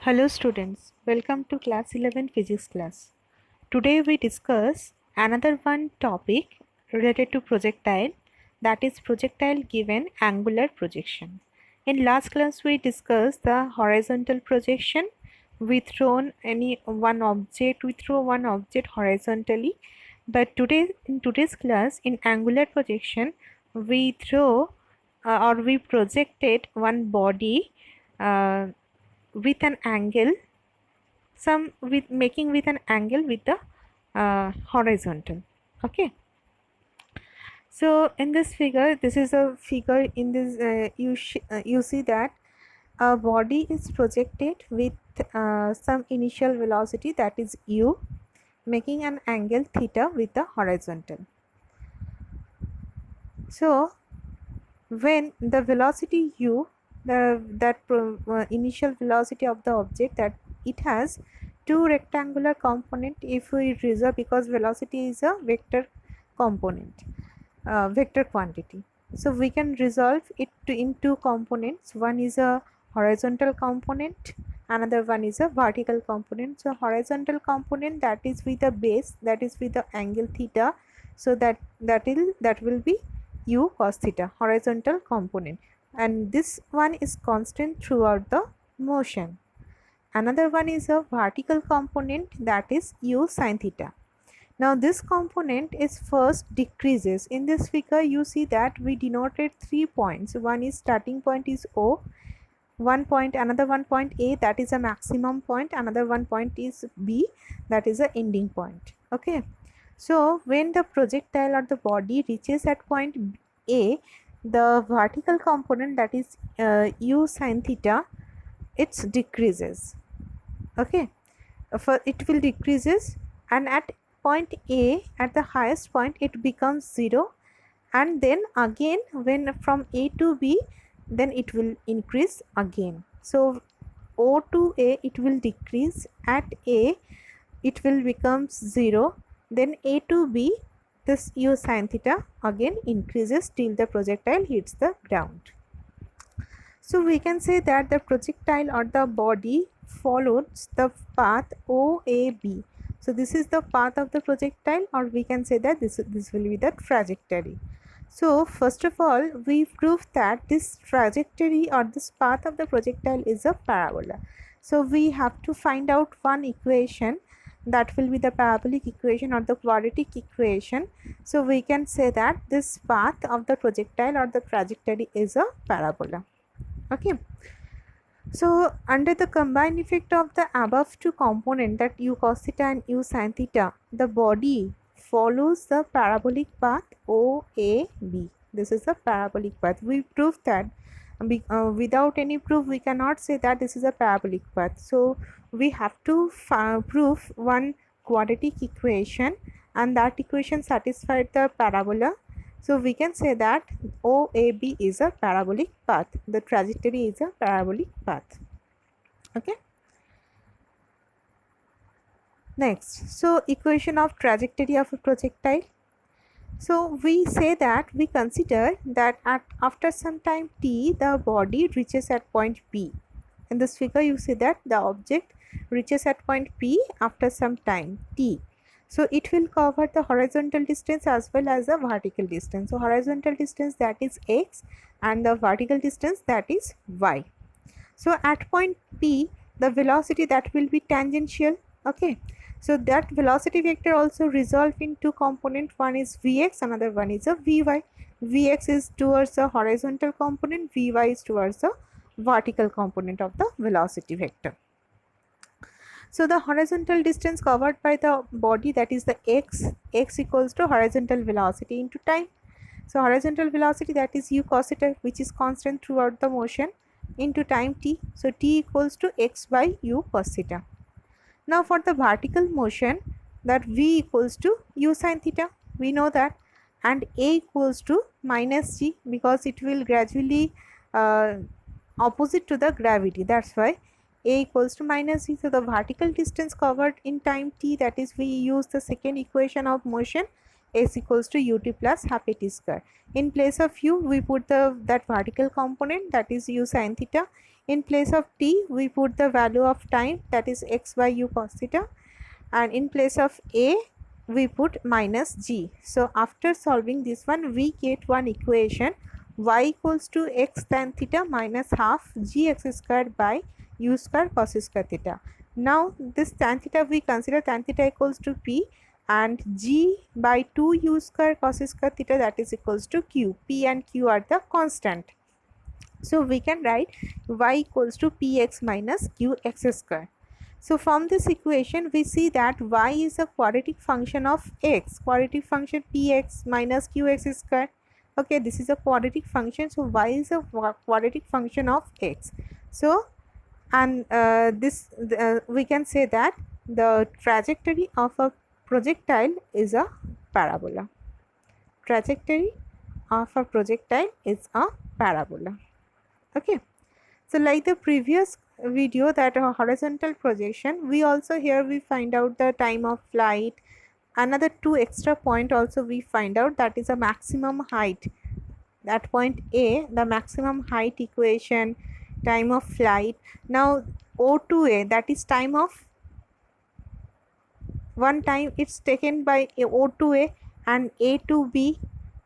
Hello students, welcome to class 11 physics class. Today we discuss another one topic related to projectile, that is projectile given angular projection. In last class we discussed the horizontal projection. We throw one object horizontally, but in today's class in angular projection we we projected one body uh, with an angle, some with making with an angle with the horizontal. Okay, so in this figure, this is a figure. In this you see that a body is projected with some initial velocity, that is u, making an angle theta with the horizontal. So when the velocity u, initial velocity of the object, that it has two rectangular component if we resolve, because velocity is a vector component, vector quantity. So we can resolve it in two components. One is a horizontal component, another one is a vertical component. So horizontal component, that is with a base, that is with the angle theta, so that will be u cos theta, horizontal component, and this one is constant throughout the motion. Another one is a vertical component, that is u sin theta. Now this component is first decreases. In this figure you see that we denoted 3 points. One is starting point is O, one point, another one point A, that is a maximum point, another one point is B, that is a ending point. Okay, so when the projectile or the body reaches at point A, the vertical component, that is u sin theta, it decreases. Okay, for it will decreases, and at point A, at the highest point, it becomes 0, and then again when from A to B, then it will increase again. So O to A, it will decrease. At A it will become 0, then A to B, this u sin theta again increases till the projectile hits the ground. So we can say that the projectile or the body follows the path OAB. So this is the path of the projectile, or we can say that this will be the trajectory. So first of all, we prove that this trajectory or this path of the projectile is a parabola. So we have to find out one equation, that will be the parabolic equation or the quadratic equation. So we can say that this path of the projectile or the trajectory is a parabola. Okay, so under the combined effect of the above two component, that u cos theta and u sin theta, the body follows the parabolic path OAB. This is the parabolic path. We proved that. Without any proof we cannot say that this is a parabolic path. So we have to prove one quadratic equation, and that equation satisfied the parabola. So we can say that OAB is a parabolic path. The trajectory is a parabolic path. Okay. Next, so equation of trajectory of a projectile. So we say that we consider that after some time t, the body reaches at point P. In this figure you see that the object reaches at point P after some time t. So it will cover the horizontal distance as well as the vertical distance. So horizontal distance, that is x, and the vertical distance, that is y. So at point P, the velocity, that will be tangential. Okay, so that velocity vector also resolve in two components. One is Vx, another one is a Vy. Vx is towards the horizontal component, Vy is towards the vertical component of the velocity vector. So the horizontal distance covered by the body, that is the x equals to horizontal velocity into time. So horizontal velocity, that is u cos theta, which is constant throughout the motion, into time t. So t equals to x by u cos theta. Now for the vertical motion, that v equals to u sin theta, we know that, and a equals to minus g, because it will gradually opposite to the gravity, that's why a equals to minus g. So the vertical distance covered in time t, that is we use the second equation of motion, s equals to ut plus half at square. In place of u we put that vertical component, that is u sin theta. In place of t, we put the value of time, that is x by u cos theta, and in place of a, we put minus g. So after solving this one, we get one equation, y equals to x tan theta minus half gx squared by u square cos square theta. Now this tan theta, we consider tan theta equals to p, and g by 2 u square cos square theta, that is equals to q. P and q are the constant. So we can write y equals to px minus qx square. So from this equation, we see that y is a quadratic function of x, quadratic function px minus qx square. Okay, this is a quadratic function, so y is a quadratic function of x. So, and we can say that the trajectory of a projectile is a parabola. Trajectory of a projectile is a parabola. Okay, so like the previous video, that a horizontal projection, we also here we find out the time of flight. Another 2 extra point also we find out, that is a maximum height. At point A, the maximum height equation, time of flight. Now O to A, that is time of one time it's taken by O to A, and A to B,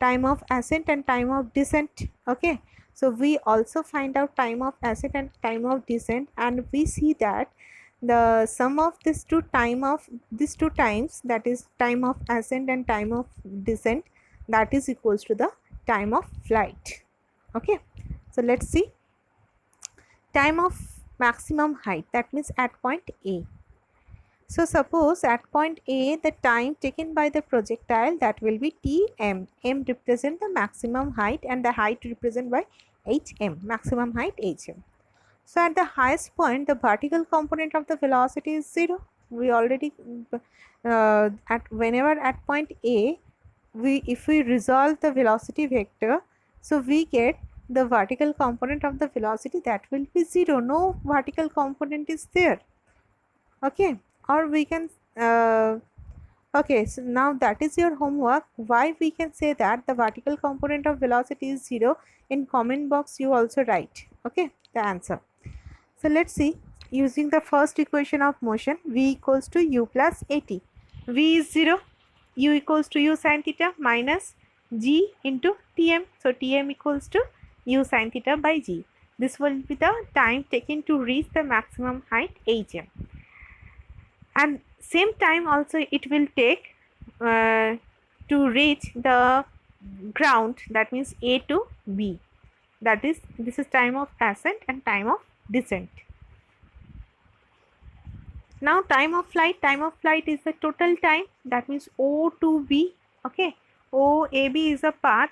time of ascent and time of descent. Okay, so we also find out time of ascent and time of descent, and we see that the sum of these two times, that is time of ascent and time of descent, that is equals to the time of flight. Okay, so let's see time of maximum height, that means at point A. So suppose at point A, the time taken by the projectile, that will be Tm. M represent the maximum height and the height represent by Hm, maximum height Hm. So at the highest point, the vertical component of the velocity is 0. We already whenever at point A, if we resolve the velocity vector, so we get the vertical component of the velocity, that will be 0. No vertical component is there. Okay, or we can okay, so now that is your homework. Why we can say that the vertical component of velocity is 0? In comment box you also write, okay, the answer. So let's see, using the first equation of motion, v equals to u plus at. V is 0, u equals to u sin theta minus g into tm. So tm equals to u sin theta by g. This will be the time taken to reach the maximum height hm. And same time also it will take to reach the ground, that means A to B. That is, this is time of ascent and time of descent. Now time of flight is the total time, that means O to B. Okay, O, A, B is a path.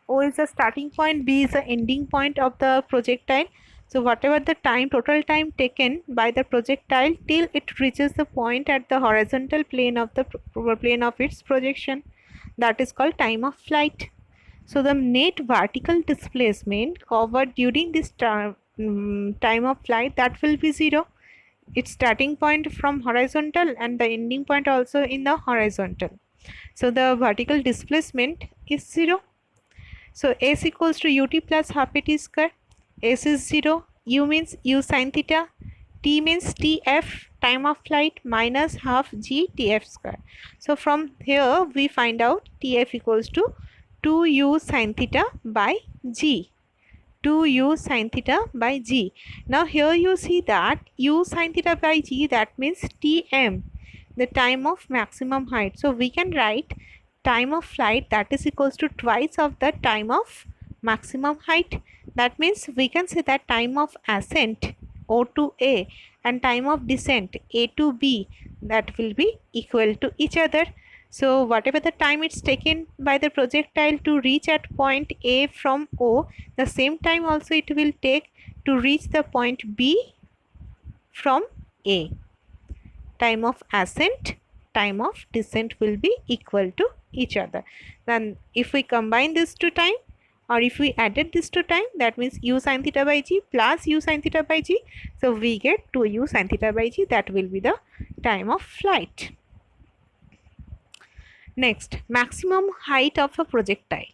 O is the starting point, B is the ending point of the projectile. So whatever the time, total time taken by the projectile till it reaches the point at the horizontal plane of the plane of its projection, that is called time of flight. So the net vertical displacement covered during this time of flight, that will be 0. Its starting point from horizontal and the ending point also in the horizontal. So the vertical displacement is 0. So S equals to ut plus half at square. S is 0, u means u sin theta, t means tf, time of flight, minus half g tf square. So from here we find out tf equals to 2u sin theta by g. 2u sin theta by g. Now here you see that u sin theta by g, that means tm, the time of maximum height. So we can write time of flight, that is equals to twice of the time of maximum height. That means we can say that time of ascent O to A and time of descent A to B, that will be equal to each other. So whatever the time it's taken by the projectile to reach at point A from O, the same time also it will take to reach the point B from A. Time of ascent, time of descent will be equal to each other. Then if we combine these two time, or if we added this to time, that means u sin theta by g plus u sin theta by g. So we get 2u sin theta by g, that will be the time of flight. Next, maximum height of a projectile.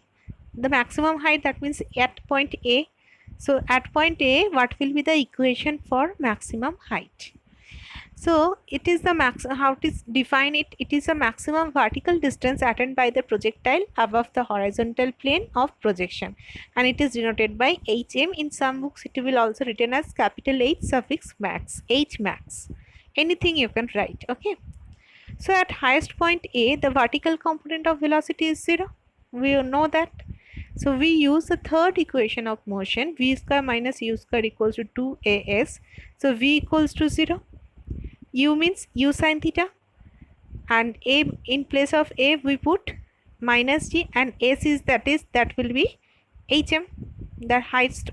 The maximum height, that means at point A. So at point A, what will be the equation for maximum height? So it is the how to define it? It is a maximum vertical distance attained by the projectile above the horizontal plane of projection, and it is denoted by HM. In some books it will also written as capital H suffix max, H max. Anything you can write, okay? So at highest point A, the vertical component of velocity is 0. We know that. So we use the third equation of motion, v square minus u square equals to 2as. So v equals to 0. U means u sine theta, and a, in place of a we put minus g, and s is that will be hm, the highest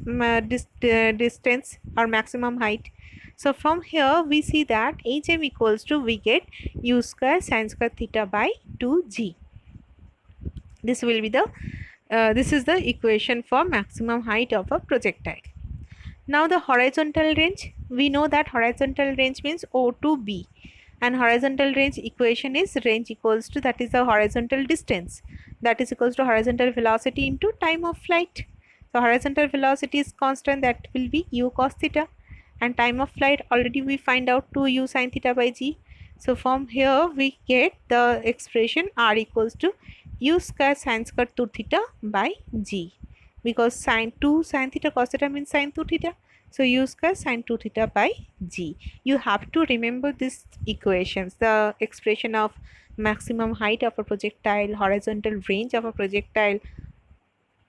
distance or maximum height. So from here we see that hm equals to, we get u square sine square theta by 2g. This will be the this is the equation for maximum height of a projectile. Now the horizontal range, we know that horizontal range means O to B, and horizontal range equation is range equals to, that is the horizontal distance, that is equals to horizontal velocity into time of flight. So horizontal velocity is constant, that will be u cos theta, and time of flight already we find out 2u sin theta by g. So from here we get the expression r equals to u square sin square 2 theta by g, because sin 2 sin theta cos theta means sin 2 theta. So u square sin 2 theta by g. You have to remember these equations, the expression of maximum height of a projectile, horizontal range of a projectile,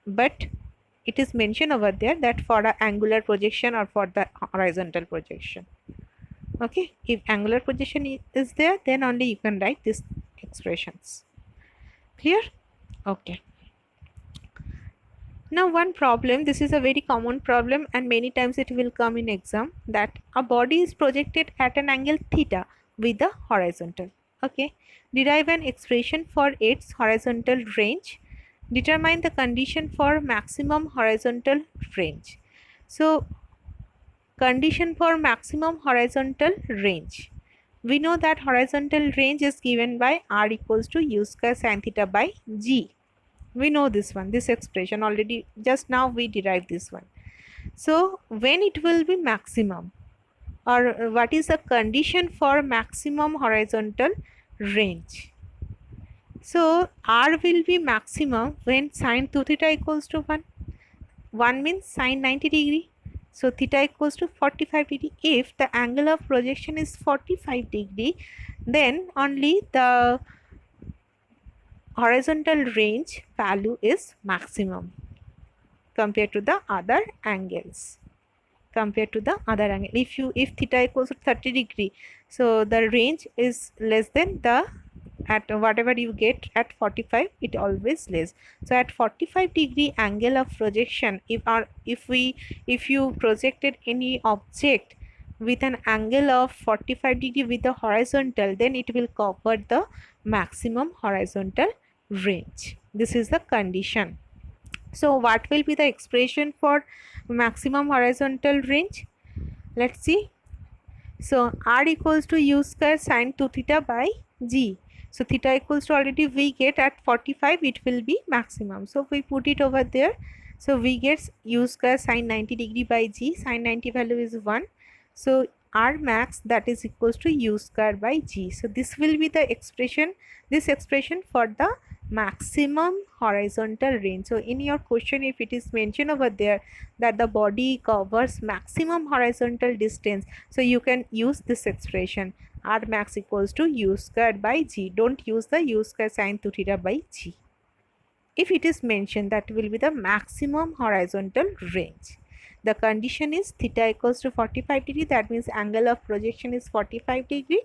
but it is mentioned over there that for the angular projection or for the horizontal projection. Okay, if angular projection is there, then only you can write these expressions. Clear? Okay. Now one problem, this is a very common problem and many times it will come in exam, that a body is projected at an angle theta with the horizontal. Okay, derive an expression for its horizontal range. Determine the condition for maximum horizontal range. So condition for maximum horizontal range, we know that horizontal range is given by r equals to u square sin theta by g. We know this one, this expression already, just now we derived this one. So when it will be maximum, or what is the condition for maximum horizontal range? So r will be maximum when sin 2 theta equals to 1. 1 means sin 90 degree. So theta equals to 45 degree. If the angle of projection is 45 degree, then only the horizontal range value is maximum compared to the other angles. If theta equals to 30 degree, so the range is less than the, at whatever you get at 45, it always less. So at 45 degree angle of projection, if you projected any object with an angle of 45 degree with the horizontal, then it will cover the maximum horizontal range. This is the condition. So what will be the expression for maximum horizontal range? Let's see. So r equals to u square sin 2 theta by g. So theta equals to, already we get at 45, it will be maximum. So we put it over there. So we get u square sin 90 degree by g. Sin 90 value is 1. So r max, that is equals to u square by g. So this will be the expression, this expression for the maximum horizontal range. So in your question, if it is mentioned over there that the body covers maximum horizontal distance, so you can use this expression, r max equals to u square by g. Don't use the u square sin 2 theta by g. If it is mentioned, that will be the maximum horizontal range. The condition is theta equals to 45 degree, that means angle of projection is 45 degree,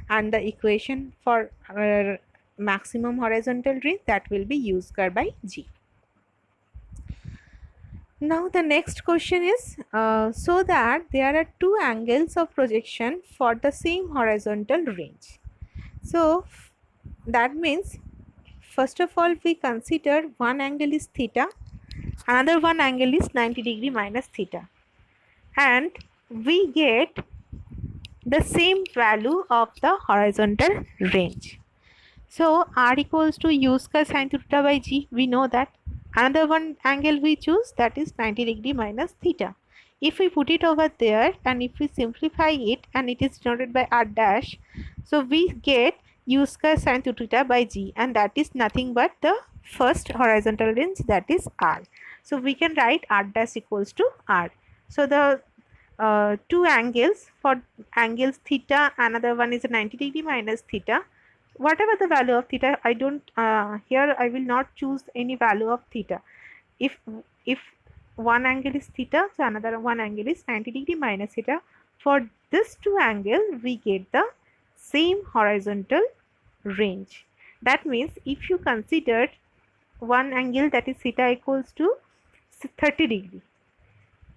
and the equation for maximum horizontal range, that will be u square by g. Now the next question is, so that there are two angles of projection for the same horizontal range. So that means, first of all, we consider one angle is theta, another one angle is 90 degree minus theta, and we get the same value of the horizontal range. So r equals to u square sin theta by g, we know that, Another one angle we choose, that is 90 degree minus theta. If we put it over there and if we simplify it and it is denoted by r dash, so we get u square sin 2 theta by g, and that is nothing but the first horizontal range, that is r. So we can write r dash equals to r. So the two angles, for angles theta, another one is 90 degree minus theta. Whatever the value of theta, I don't here I will not choose any value of theta. If one angle is theta, so another one angle is 90 degree minus theta. For this two angles, we get the same horizontal range. That means if you consider one angle, that is theta equals to 30 degree,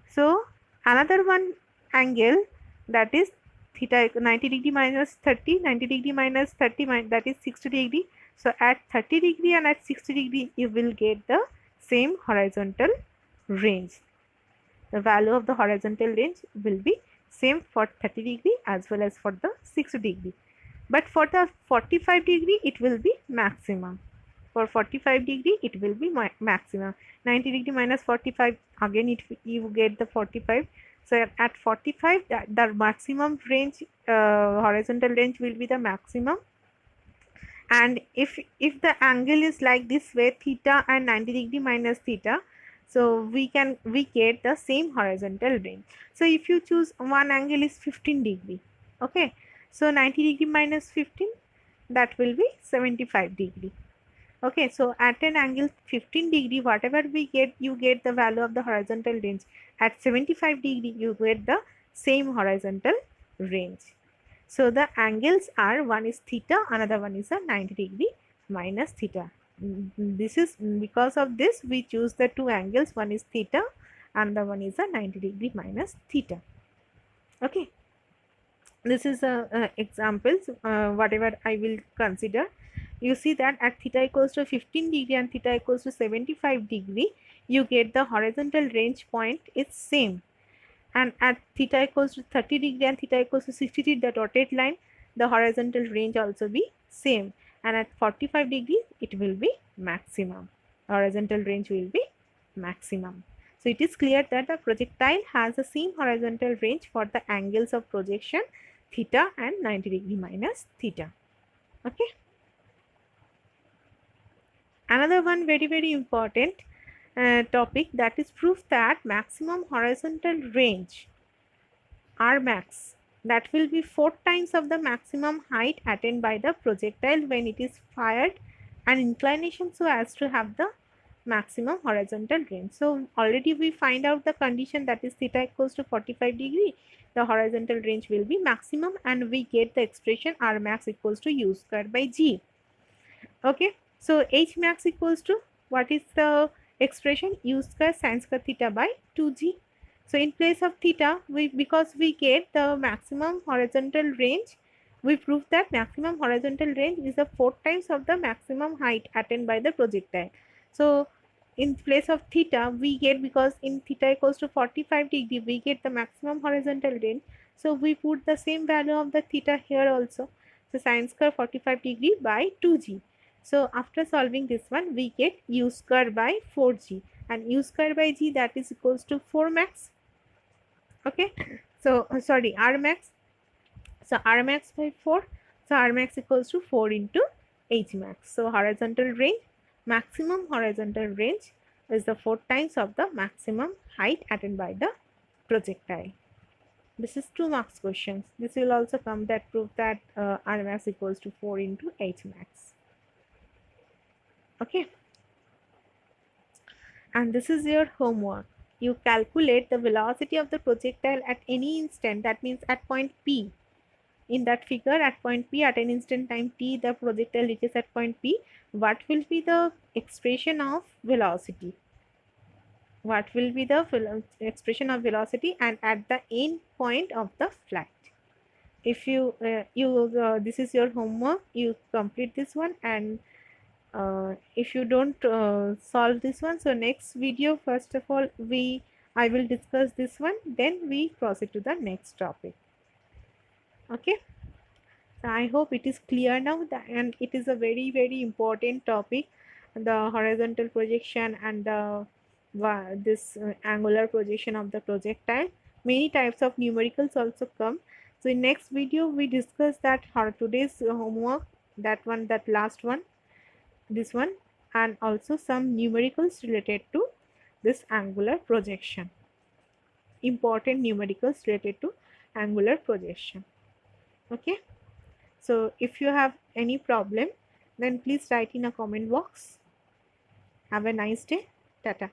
so another one angle, that is theta 90 degree minus 30, 90 degree minus 30, that is 60 degree. So at 30 degree and at 60 degree you will get the same horizontal range. The value of the horizontal range will be same for 30 degree as well as for the 60 degree. But for the 45 degree it will be maximum. For 45 degree it will be maximum. 90 degree minus 45, again you get the 45. So at 45 the maximum range, horizontal range will be the maximum. And if the angle is like this way, theta and 90 degree minus theta, so we get the same horizontal range. So if you choose one angle is 15 degree, okay, so 90 degree minus 15, that will be 75 degree. Okay, so at an angle 15 degree, whatever we get, you get the value of the horizontal range. At 75 degree you get the same horizontal range. So the angles are, one is theta, another one is a 90 degree minus theta. This is because of this we choose the two angles, one is theta and the one is a 90 degree minus theta. Okay, this is a examples, whatever I will consider. You see that at theta equals to 15 degree and theta equals to 75 degree, you get the horizontal range point is same. And at theta equals to 30 degree and theta equals to 60 degree, the dotted line, the horizontal range also be same. And at 45 degree it will be maximum. Horizontal range will be maximum. So it is clear that the projectile has the same horizontal range for the angles of projection theta and 90 degree minus theta. Okay. Another one very important topic, that is proof that maximum horizontal range, R max, that will be 4 times of the maximum height attained by the projectile when it is fired, and inclination so as to have the maximum horizontal range. So already we find out the condition, that is theta equals to 45 degree, the horizontal range will be maximum, and we get the expression R max equals to U square by G. Okay, so H max equals to, what is the expression, U square sin square theta by 2G. So in place of theta, because we get the maximum horizontal range, we prove that maximum horizontal range is the 4 times of the maximum height attained by the projectile. So in place of theta, we get, because in theta equals to 45 degree, we get the maximum horizontal range. So we put the same value of the theta here also. So sin square 45 degree by 2G. So after solving this one, we get U square by 4G, and U square by G, that is equals to 4 max. Okay, so sorry, R max. So R max by 4. So R max equals to 4 into H max. So horizontal range, maximum horizontal range is the 4 times of the maximum height attained by the projectile. This is 2 marks questions. This will also come that prove that R max equals to 4 into H max. Okay, and this is your homework. You calculate the velocity of the projectile at any instant, that means at point P. In that figure, at point P, at an instant time t, the projectile reaches at point P. What will be the expression of velocity? What will be the expression of velocity and at the end point of the flight? If you this is your homework, you complete this one, and if you don't solve this one, so next video, first of all I will discuss this one, then we proceed to the next topic. Okay, so I hope it is clear now, and it is a very important topic. the horizontal projection and the this angular projection of the projectile. Many types of numericals also come. So in next video we discuss that how today's homework, that last one, this one, and also some numericals related to this angular projection, important numericals related to angular projection. Okay, so if you have any problem, then please write in a comment box. Have a nice day. Tata.